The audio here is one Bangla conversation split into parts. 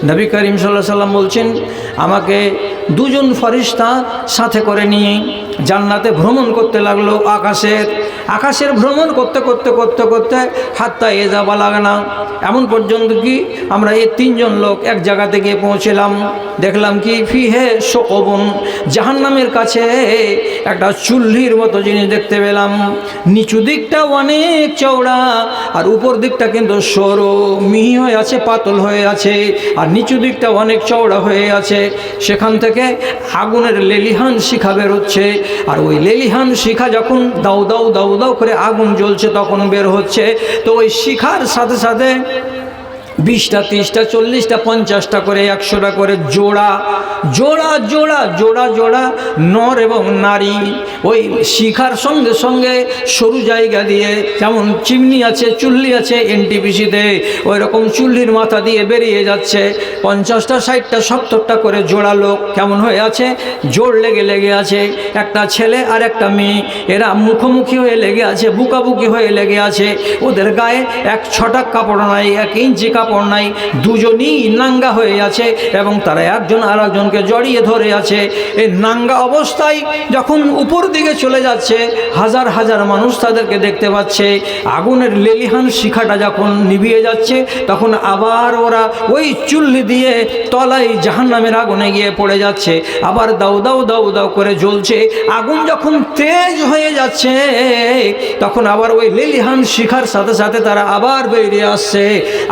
নবী করিম সাল্লাল্লাহু আলাইহি সাল্লাম বলছেন, আমাকে দুজন ফেরেশতা সাথে করে নিয়ে জান্নাতে ভ্রমণ করতে লাগলো। আকাশের ভ্রমণ করতে করতে করতে করতে হাত্তা এজা বালাগনা, এমন পর্যন্ত কি আমরা এই তিনজন লোক এক জায়গাতে গিয়ে পৌঁছলাম। দেখলাম কি ফিহে শুকবুন, জাহান্নামের কাছে একটা চুল্লির মতো জিনিস দেখতে পেলাম। নিচু দিকটা অনেক চওড়া আর উপর দিকটা কিন্তু সরু, মিহি হয়ে আছে, পাতল হয়ে আছে, আর নিচু দিকটা অনেক চওড়া হয়ে আছে। সেখান থেকে আগুনের লেলিহান শিখা বেরোচ্ছে, আর ওই লেলিহান শিখা যখন দাউ দাউ দাউ দাউ করে আগুন জ্বলছে তখন বের হচ্ছে। তো ওই শিখার সাথে সাথে 20টা 30টা 40টা 50টা করে 100টা করে জোড়া জোড়া জোড়া জোড়া জোড়া নর এবং নারী ওই শিখার সঙ্গে সঙ্গে সরু জায়গা দিয়ে, যেমন চিমনি আছে, চুল্লি আছে এনটিপিসিতে, ওই রকম চুল্লির মাথা দিয়ে বেরিয়ে যাচ্ছে। 50টা 60টা 70টা করে জোড়া লোক কেমন হয়ে আছে, জোর লেগে লেগে আছে। একটা ছেলে আর একটা মেয়ে, এরা মুখোমুখি হয়ে লেগে আছে, বুকাবুকি হয়ে লেগে আছে। ওদের গায়ে 1 ছটাক কাপড় নাই, 1 ইঞ্চি কাপড় নাই, দুজনই নাঙ্গা হয়ে আছে এবং তারা একজন আর একজনকে জড়িয়ে ধরে আছে। এই নাঙ্গা অবস্থায় যখন উপর দিকে চলে যাচ্ছে, হাজার হাজার মানুষ তাদেরকে দেখতে পাচ্ছে। আগুনের লেলিহান শিখাটা যখন নিভিয়ে যাচ্ছে তখন আবার ওরা ওই চুল্লি দিয়ে তলায় জাহান্নামের আগুনে গিয়ে পড়ে যাচ্ছে, আবার দাউ দাউ দাউ দাউ করে জ্বলছে। আগুন যখন তেজ হয়ে যাচ্ছে তখন আবার ওই লেলিহান শিখার সাথে সাথে তারা আবার বেরিয়ে আসছে,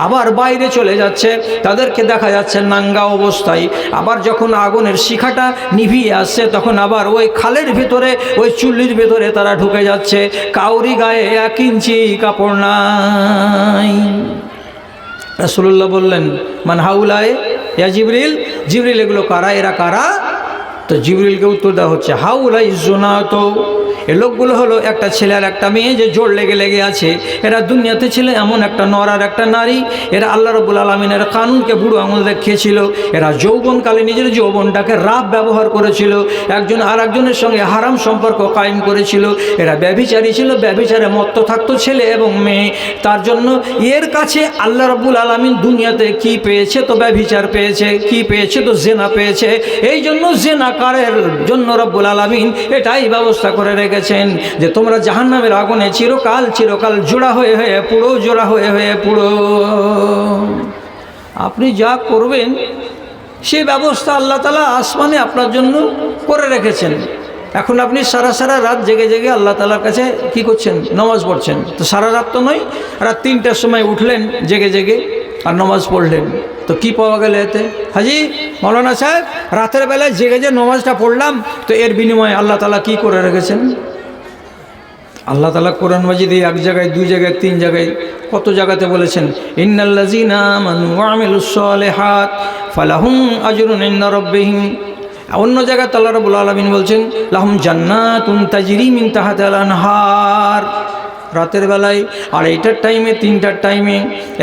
আবার বাইরে চলে যাচ্ছে, তাদেরকে দেখা যাচ্ছে নাঙ্গা অবস্থায়। আবার যখন আগুনের শিখাটা নিভিয়ে আসছে তখন আবার ওই খালের ভিতরে, ওই চুল্লির ভিতরে তারা ঢুকে যাচ্ছে। কাউরি গায়ে 1 ইঞ্চি কাপড় নাই। রাসূলুল্লাহ বললেন, মান হাউলায়ে ইয়া জিবরিল, জিবরিল এগুলো কারা, এরা কারা? তো জিবরিলকে উত্তর দেওয়া হচ্ছে, হাউলাই জুনাতো, এ লোকগুলো হলো একটা ছেলে আর একটা মেয়ে যে জোর লেগে লেগে আছে। এরা দুনিয়াতে ছিল এমন একটা নর আর একটা নারী। এরা আল্লাহ রাব্বুল আলামিনের কানুনকে বুড়ো আঙুল দেখিয়েছিল। এরা যৌবনকালে নিজের যৌবনটাকে রাব ব্যবহার করেছিল, একজন আর একজনের সঙ্গে হারাম সম্পর্ক কায়েম করেছিল। এরা ব্যভিচারী ছিল, ব্যভিচারে মত্ত থাকতো ছেলে এবং মেয়ে। তার জন্য এর কাছে আল্লাহ রাব্বুল আলামিন দুনিয়াতে কি পেয়েছে, তো ব্যভিচার পেয়েছে, কি পেয়েছে, তো জেনা পেয়েছে। এই জন্য জেনাকারের জন্য রাব্বুল আলামিন এটাই ব্যবস্থা করে রেখেছেন যে তোমরা জাহান্নামের আগুনে চিরকাল চিরকাল জোড়া হয়ে হয়ে পুড়ো, জোড়া হয়ে হয়ে পুড়ো। আপনি যা করবেন সেই ব্যবস্থা আল্লাহ তাআলা আসমানে আপনার জন্য করে রেখেছেন। এখন আপনি সারা সারা রাত জেগে জেগে আল্লাহ তাআলার কাছে কি করছেন, নামাজ পড়ছেন। তো সারা রাত তো নয়, রাত 3টার সময় উঠলেন জেগে জেগে আর নামাজ পড়লেন, তো কি পাওয়া গেল এতে? হাজি মৌলানা সাহেব, রাতের বেলায় জেগে যে নামাজটা পড়লাম, তো এর বিনিময়ে আল্লাহ তাআলা কি করে রেখেছেন? আল্লাহ তাআলা কোরআন মাজিদে 1 জায়গায় 2 জায়গায় 3 জায়গায় কত জায়গাতে বলেছেন, ইন্নাল্লাযীনা আমানু ওয়া আমিলুস সালিহাত ফালাহুম আজরুন ইনদা রাব্বিহিম। অন্য জায়গায় আল্লাহ রাব্বুল আলামিন বলছেন, লাহুম জান্নাতুন তাজরি মিন তাহতিহাল আনহার। রাতের বেলায় আর এইটার টাইমে, 3টার টাইমে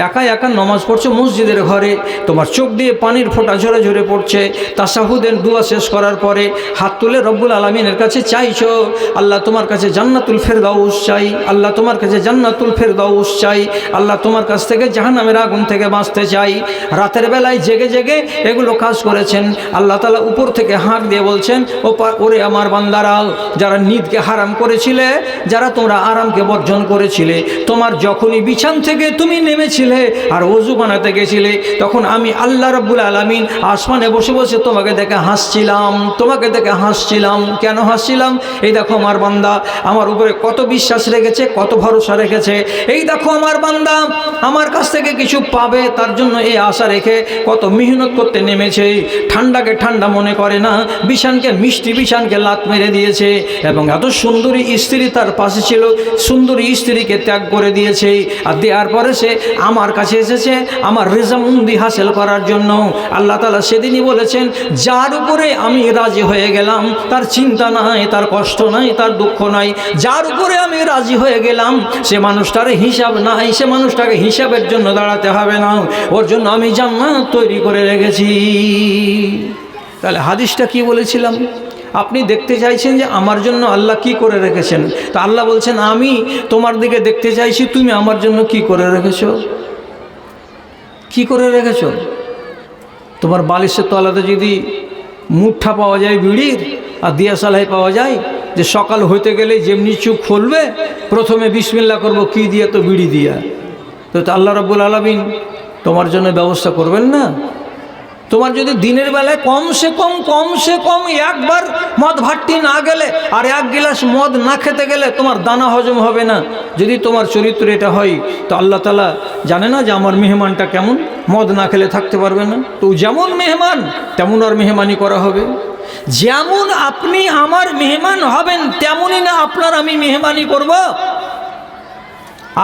একা একা নামাজ পড়ছো মসজিদের ঘরে, তোমার চোখ দিয়ে পানির ফোঁটা ঝরে ঝরে পড়ছে। তাশাহুদের দোয়া শেষ করার পরে হাত তুলে রব্বুল আলামিনের কাছে চাইছো, আল্লাহ তোমার কাছে জান্নাতুল ফেরদাউস চাই, আল্লাহ তোমার কাছে জান্নাতুল ফেরদাউস চাই, আল্লাহ তোমার কাছ থেকে জাহান্নামের আগুন থেকে বাঁচতে চাই। রাতের বেলায় জেগে জেগে এগুলো কাজ করেছেন। আল্লাহ তাআলা উপর থেকে হাঁক দিয়ে বলছেন, ওরে আমার বান্দারা, যারা নিদকে হারাম করেছিলে, যারা তোমরা আরামকে বর্জন করেছিলে, তোমার যখনই বিছান থেকে তুমি নেমেছিলে আর ওযু বানাতে গেছিলে, তখন আমি আল্লাহ রাব্বুল আলামিন আসমানে বসে বসে তোমাকে দেখে হাসছিলাম, তোমাকে দেখে হাসছিলাম। কেন হাসছিলাম? এই দেখো আমার বান্দা আমার উপরে কত বিশ্বাস রেখেছে, কত ভরসা রেখেছে। এই দেখো আমার বান্দা আমার কাছ থেকে কিছু পাবে, তার জন্য এই আশা রেখে কত মেহনত করতে নেমেছে। ঠান্ডাকে ঠান্ডা মনে করে না, বিছানকে মিষ্টি বিছানকে লাত মেরে দিয়েছে। এবং এত সুন্দরী স্ত্রী তার পাশে ছিল, সুন্দরী স্ত্রীকে ত্যাগ করে দিয়েছে। আর দেওয়ার পরে সে আমার কাছে এসেছে আমার রেজামন্দি হাসিল করার জন্য। আল্লাহ তাআলা সেদিনই বলেছেন, যার উপরে আমি রাজি হয়ে গেলাম তার চিন্তা নাই, তার কষ্ট নাই, তার দুঃখ নাই। যার উপরে আমি রাজি হয়ে গেলাম সে মানুষটার হিসাব নাই, সে মানুষটাকে হিসাবের জন্য দাঁড়াতে হবে না, ওর জন্য আমি জান্নাত তৈরি করে রেখেছি। তাহলে হাদিসটা কি বলেছিলাম? আপনি দেখতে চাইছেন যে আমার জন্য আল্লাহ কি করে রেখেছেন, তা আল্লাহ বলছেন আমি তোমার দিকে দেখতে চাইছি, তুমি আমার জন্য কি করে রেখেছো, কি করে রেখেছো। তোমার বালিশের তলাতে যদি মুঠা পাওয়া যায় বিড়ির আর দিয়াশালাই পাওয়া যায়, যে সকাল হইতে গেলে যেমনি চোখ খুলবে প্রথমে বিসমিল্লাহ করব কি দিয়ে, তো বিড়ি দিয়া। তো আল্লাহ রাব্বুল আলামিন তোমার জন্য ব্যবস্থা করবেন না? তোমার যদি দিনের বেলায় কমসে কম একবার মদ ভাট্টি না গেলে আর এক গিলাস মদ না খেতে গেলে তোমার দানা হজম হবে না। যদি তোমার চরিত্র এটা হয়, তো আল্লাহ তাআলা জানে না যে আমার মেহমানটা কেমন, মদ না খেলে থাকতে পারবে না। তো যেমন মেহমান তেমন আর মেহমানি করা হবে। যেমন আপনি আমার মেহমান হবেন তেমনই না আপনার আমি মেহমানি করব।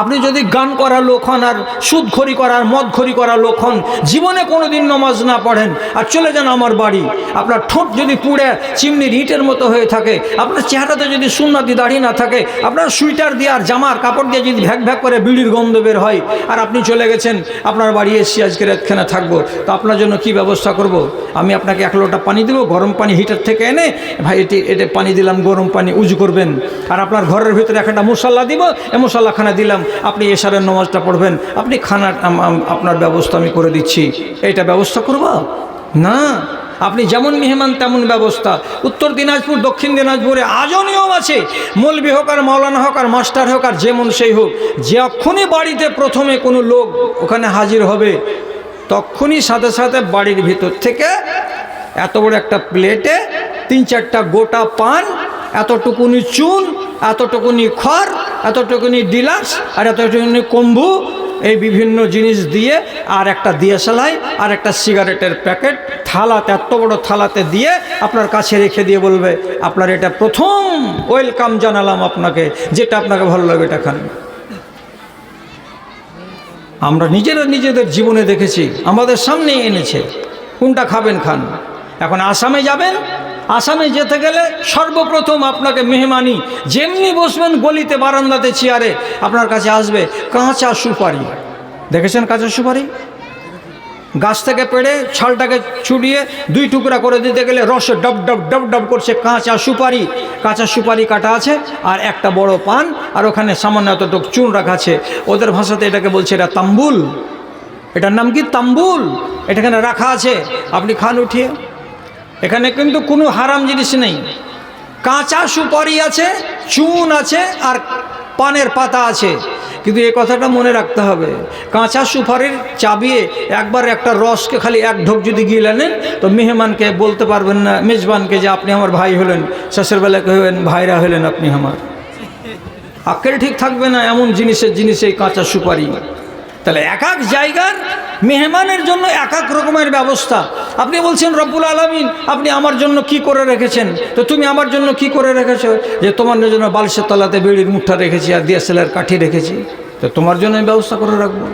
আপনি যদি গান করা লোক হন আর সুদখড়ি করার মদখড়ি করা লোক হন, জীবনে কোনোদিন নামাজ না পড়েন আর চলে যান আমার বাড়ি, আপনার ঠোঁট যদি পুড়ে চিমনির ইটের মতো হয়ে থাকে, আপনার চেহারাতে যদি সুন্নতি দাড়ি না থাকে, আপনার সুইটার দিয়ে আর জামার কাপড় দিয়ে যদি ভ্যাক ভ্যাক করে বিড়ির গন্ধ বের হয়, আর আপনি চলে গেছেন আপনার বাড়ি এসে আজকে রাতখানা থাকবো, তো আপনার জন্য কি ব্যবস্থা করব? আমি আপনাকে 1 লোটা পানি দেবো, গরম পানি হিটার থেকে এনে, ভাই এটা পানি দিলাম, গরম পানি উজু করবেন। আর আপনার ঘরের ভিতরে একটা মশলা দিব, এই মশলাখানা দিলাম, আপনি এশারের নামাজটা পড়বেন, আপনি খানা আপনার ব্যবস্থা আমি করে দিচ্ছি। এইটা ব্যবস্থা করব না। আপনি যেমন মেহমান তেমন ব্যবস্থা। উত্তর দিনাজপুর দক্ষিণ দিনাজপুরে আজও নিয়ম আছে, মৌলবি হোক আর মাওলানা হোক আর মাস্টার হোক আর যেমন সেই হোক, যখনই বাড়িতে প্রথমে কোনো লোক ওখানে হাজির হবে, তখনই সাথে সাথে বাড়ির ভিতর থেকে এত বড় একটা প্লেটে 3-4টা গোটা পান, এতটুকুনি চুন, এতটুকুনি খড়, এতটুকুনি ডিলাক্স আর এতটুকুনি কম্বু, এই বিভিন্ন জিনিস দিয়ে আর একটা দিয়াশালাই আর একটা সিগারেটের প্যাকেট থালাতে, এত বড় থালাতে দিয়ে আপনার কাছে রেখে দিয়ে বলবে, আপনার এটা প্রথম ওয়েলকাম জানালাম আপনাকে, যেটা আপনাকে ভালো লাগে এটা খান। আমরা নিজেদের জীবনে দেখেছি, আমাদের সামনে এনেছে, কোনটা খাবেন খান। এখন আসামে যাবেন, আসামে যেতে গেলে সর্বপ্রথম আপনাকে মেহমানি, যেমনি বসবেন গলিতে বারান্দাতে চেয়ারে, আপনার কাছে আসবে কাঁচা সুপারি। দেখেছেন কাঁচা সুপারি? গাছ থেকে পেড়ে ছালটাকে ছুটিয়ে 2 টুকরা করে দিতে গেলে রসে ডব ডব ডব ডব করছে কাঁচা সুপারি কাটা আছে, আর একটা বড় পান, আর ওখানে সামান্য এতটুকু চুন রাখা আছে। ওদের ভাষাতে এটাকে বলছে এটা তাম্বুল। এটার নাম কি? তাম্বুল। এটাখানে রাখা আছে, আপনি খান উঠিয়ে। এখানে কিন্তু কোনো হারাম জিনিস নেই। কাঁচা সুপারি আছে, চুন আছে, আর পানের পাতা আছে। কিন্তু এই কথাটা মনে রাখতে হবে, কাঁচা সুপারির চাবিয়ে একবার একটা রসকে খালি 1 ঢোক যদি গিলে নেন, তো মেহমানকে বলতে পারবেন না, মেজবানকে, যে আপনি আমার ভাই হলেন, শেষের বেলায় হবেন ভাইরা হলেন আপনি আমার। আক্কেল ঠিক থাকবে না এমন জিনিস এই কাঁচা সুপারি। তাহলে এক এক জায়গার মেহমানের জন্য এক এক রকমের ব্যবস্থা। আপনি বলছেন রব্বুল আলামিন আপনি আমার জন্য কি করে রেখেছেন, তো তুমি আমার জন্য কি করে রেখেছো? যে তোমার জন্য বালিশের তলাতে বিড়ির মুঠা রেখেছি আর দিয়াশালের কাঠি রেখেছি, তো তোমার জন্য আমি ব্যবস্থা করে রাখবো।